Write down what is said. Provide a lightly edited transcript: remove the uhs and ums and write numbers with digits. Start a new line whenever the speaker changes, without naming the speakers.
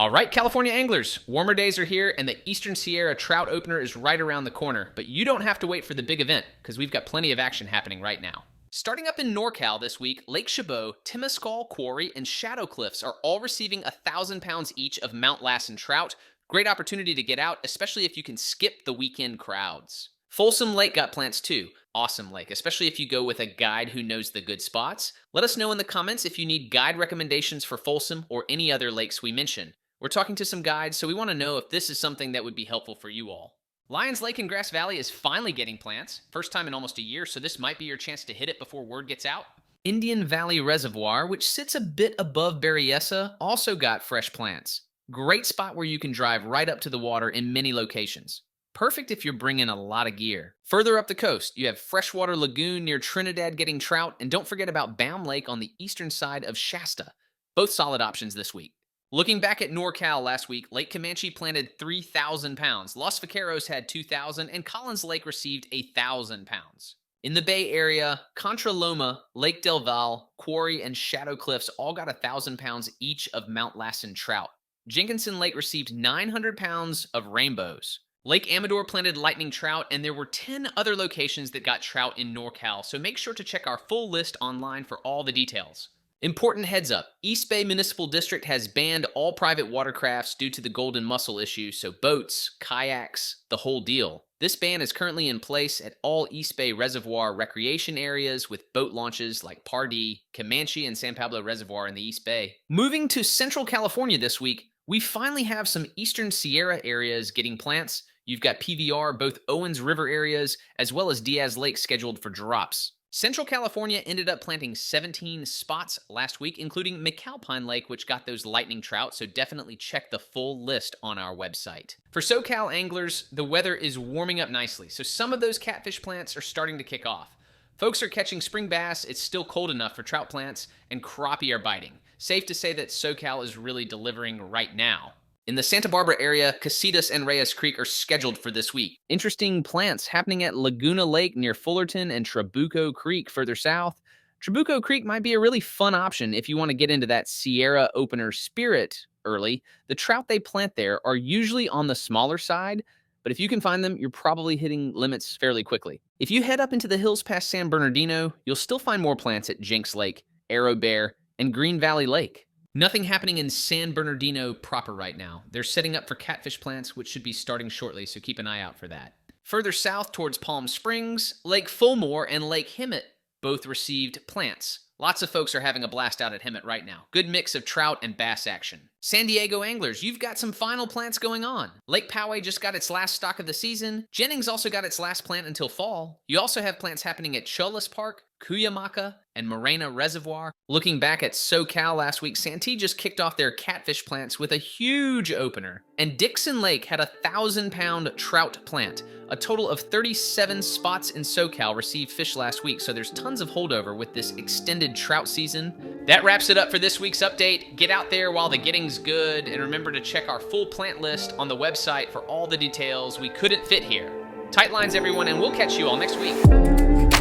All right, California anglers, warmer days are here and the Eastern Sierra Trout Opener is right around the corner, but you don't have to wait for the big event because we've got plenty of action happening right now. Starting up in NorCal this week, Lake Chabot, Temescal Quarry, and Shadow Cliffs are all receiving 1,000 pounds each of Mount Lassen trout. Great opportunity to get out, especially if you can skip the weekend crowds. Folsom Lake got plants too. Awesome lake, especially if you go with a guide who knows the good spots. Let us know in the comments if you need guide recommendations for Folsom or any other lakes we mention. We're talking to some guides, so we want to know if this is something that would be helpful for you all. Lyons Lake in Grass Valley is finally getting plants. First time in almost a year, so this might be your chance to hit it before word gets out. Indian Valley Reservoir, which sits a bit above Berryessa, also got fresh plants. Great spot where you can drive right up to the water in many locations. Perfect if you're bringing a lot of gear. Further up the coast, you have Freshwater Lagoon near Trinidad getting trout, and don't forget about Baum Lake on the eastern side of Shasta. Both solid options this week. Looking back at NorCal last week, Lake Comanche planted 3,000 pounds, Los Vaqueros had 2,000, and Collins Lake received 1,000 pounds. In the Bay Area, Contra Loma, Lake Del Valle, Quarry, and Shadow Cliffs all got 1,000 pounds each of Mount Lassen trout. Jenkinson Lake received 900 pounds of rainbows. Lake Amador planted lightning trout, and there were 10 other locations that got trout in NorCal, so make sure to check our full list online for all the details. Important heads up, East Bay Municipal District has banned all private watercrafts due to the golden mussel issue, so boats, kayaks, the whole deal. This ban is currently in place at all East Bay Reservoir recreation areas with boat launches like Pardee, Comanche, and San Pablo Reservoir in the East Bay. Moving to Central California this week, we finally have some Eastern Sierra areas getting plants. You've got PVR, both Owens River areas, as well as Diaz Lake scheduled for drops. Central California ended up planting 17 spots last week, including McAlpine Lake, which got those lightning trout, so definitely check the full list on our website. For SoCal anglers, the weather is warming up nicely, so some of those catfish plants are starting to kick off. Folks are catching spring bass, it's still cold enough for trout plants, and crappie are biting. Safe to say that SoCal is really delivering right now. In the Santa Barbara area, Casitas and Reyes Creek are scheduled for this week. Interesting plants happening at Laguna Lake near Fullerton and Trabuco Creek further south. Trabuco Creek might be a really fun option if you want to get into that Sierra Opener spirit early. The trout they plant there are usually on the smaller side, but if you can find them, you're probably hitting limits fairly quickly. If you head up into the hills past San Bernardino, you'll still find more plants at Jenks Lake, Arrow Bear, and Green Valley Lake. Nothing happening in San Bernardino proper right now. They're setting up for catfish plants, which should be starting shortly, so keep an eye out for that. Further south towards Palm Springs, Lake Fulmore and Lake Hemet both received plants. Lots of folks are having a blast out at Hemet right now. Good mix of trout and bass action. San Diego anglers, you've got some final plants going on. Lake Poway just got its last stock of the season. Jennings also got its last plant until fall. You also have plants happening at Cholas Park, Cuyamaca, and Morena Reservoir. Looking back at SoCal last week, Santee just kicked off their catfish plants with a huge opener. And Dixon Lake had 1,000-pound trout plant. A total of 37 spots in SoCal received fish last week, so there's tons of holdover with this extended trout season. That wraps it up for this week's update. Get out there while the getting's good, and remember to check our full plant list on the website for all the details we couldn't fit here. Tight lines, everyone, and we'll catch you all next week.